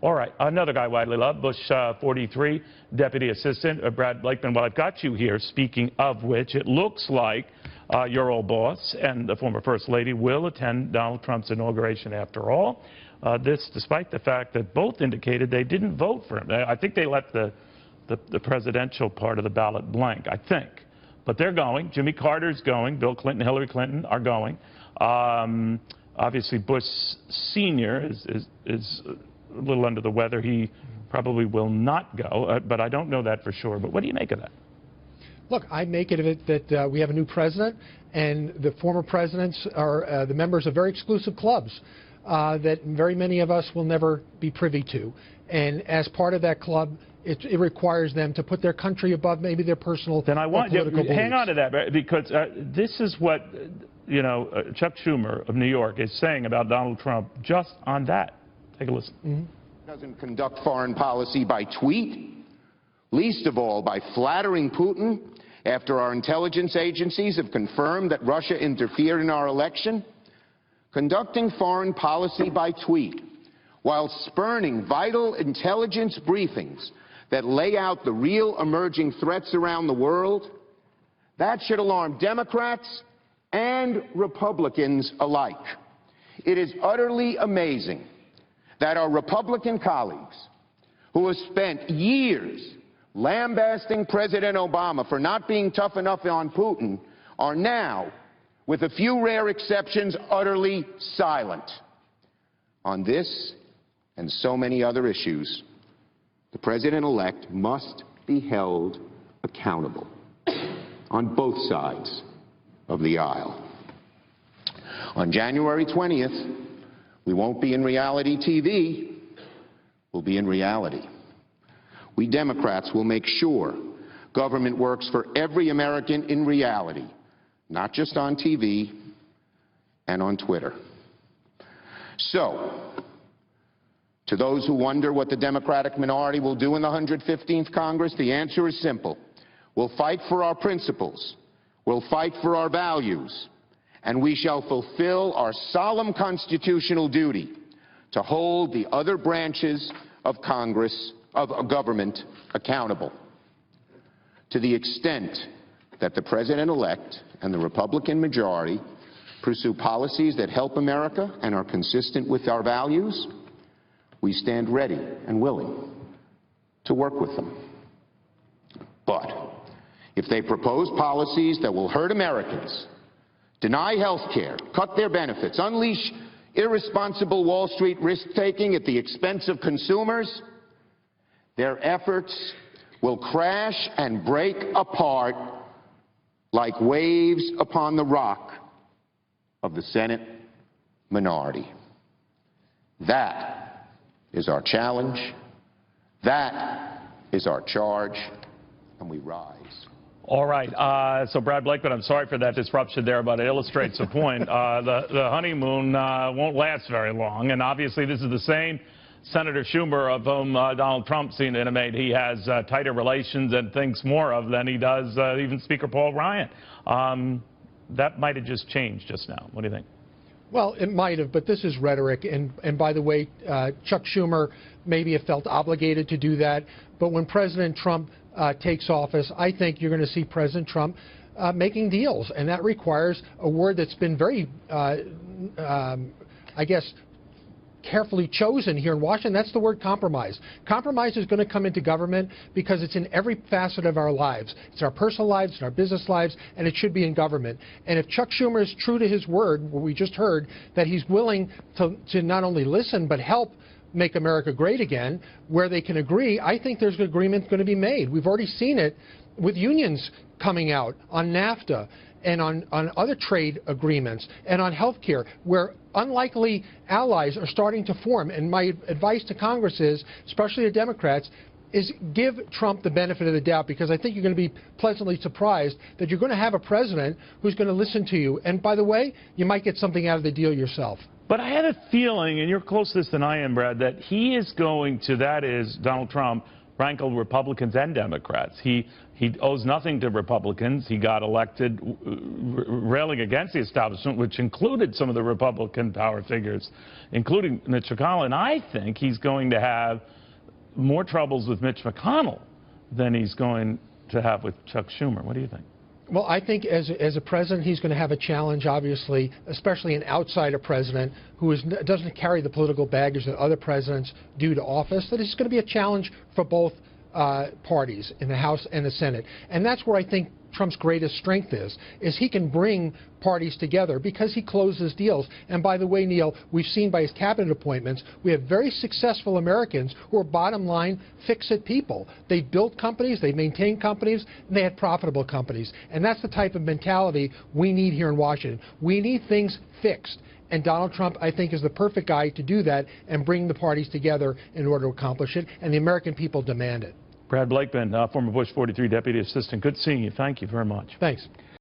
All right, another guy widely loved, Bush 43, Deputy Assistant Brad Blakeman. Well, I've got you here, speaking of which, it looks like your old boss and the former First Lady will attend Donald Trump's inauguration after all. This despite the fact that both indicated they didn't vote for him. I think they left the presidential part of the ballot blank, I think. But they're going. Jimmy Carter's going. Bill Clinton, Hillary Clinton are going. Obviously, Bush Sr. is a little under the weather. He probably will not go, but I don't know that for sure. But what do you make of that? Look, I make it of it that we have a new president, and the former presidents are the members of very exclusive clubs that very many of us will never be privy to. And as part of that club, it requires them to put their country above maybe their personal then I want political beliefs. Hang on to that, because this is what Chuck Schumer of New York is saying about Donald Trump just on that. Take a listen. Doesn't conduct foreign policy by tweet, least of all by flattering Putin after our intelligence agencies have confirmed that Russia interfered in our election. Conducting foreign policy by tweet while spurning vital intelligence briefings that lay out the real emerging threats around the world, that should alarm Democrats and Republicans alike. It is utterly amazing that our Republican colleagues, who have spent years lambasting President Obama for not being tough enough on Putin, are now, with a few rare exceptions, utterly silent. On this and so many other issues, the President-elect must be held accountable on both sides of the aisle. On January 20th, we won't be in reality TV, we'll be in reality. We Democrats will make sure government works for every American in reality, not just on TV and on Twitter. So, to those who wonder what the Democratic minority will do in the 115th Congress, the answer is simple. We'll fight for our principles, we'll fight for our values, and we shall fulfill our solemn constitutional duty to hold the other branches of Congress, of government, accountable. To the extent that the President-elect and the Republican majority pursue policies that help America and are consistent with our values, we stand ready and willing to work with them. But if they propose policies that will hurt Americans, deny health care, cut their benefits, unleash irresponsible Wall Street risk-taking at the expense of consumers, their efforts will crash and break apart like waves upon the rock of the Senate minority. That is our challenge. That is our charge, and we rise. All right. So, Brad Blakeman, I'm sorry for that disruption there, but it illustrates the point. The honeymoon won't last very long, and obviously this is the same Senator Schumer of whom Donald Trump seemed to intimate he has tighter relations and thinks more of than he does even Speaker Paul Ryan. That might have just changed just now. What do you think? Well, it might have, but this is rhetoric. And by the way, Chuck Schumer maybe have felt obligated to do that. But when President Trump takes office, I think you're going to see President Trump making deals. And that requires a word that's been very, I guess, carefully chosen here in Washington. That's the word compromise. Compromise is going to come into government because it's in every facet of our lives. It's our personal lives, it's our business lives, and it should be in government. And if Chuck Schumer is true to his word, what we just heard, that he's willing to not only listen but help make America great again, where they can agree, I think there's an agreement going to be made. We've already seen it with unions coming out on NAFTA and on other trade agreements and on health care, where unlikely allies are starting to form. And my advice to Congress is, especially the Democrats, is give Trump the benefit of the doubt, because I think you're going to be pleasantly surprised that you're going to have a president who's going to listen to you. And by the way, you might get something out of the deal yourself. But I had a feeling, and you're closer than I am, Brad, that he is going to, that is, Donald Trump, rankled Republicans and Democrats. He owes nothing to Republicans. He got elected railing against the establishment, which included some of the Republican power figures, including Mitch McConnell. And I think he's going to have more troubles with Mitch McConnell than he's going to have with Chuck Schumer. What do you think? Well, I think as a president, he's going to have a challenge, obviously, especially an outsider president who doesn't carry the political baggage that other presidents do to office. That is going to be a challenge for both parties in the House and the Senate. And that's where I think Trump's greatest strength is he can bring parties together because he closes deals. And by the way, Neil, we've seen by his cabinet appointments, we have very successful Americans who are bottom line fix-it people. They built companies, they maintained companies, and they had profitable companies. And that's the type of mentality we need here in Washington. We need things fixed. And Donald Trump, I think, is the perfect guy to do that and bring the parties together in order to accomplish it. And the American people demand it. Brad Blakeman, former Bush 43 Deputy Assistant. Good seeing you. Thank you very much. Thanks.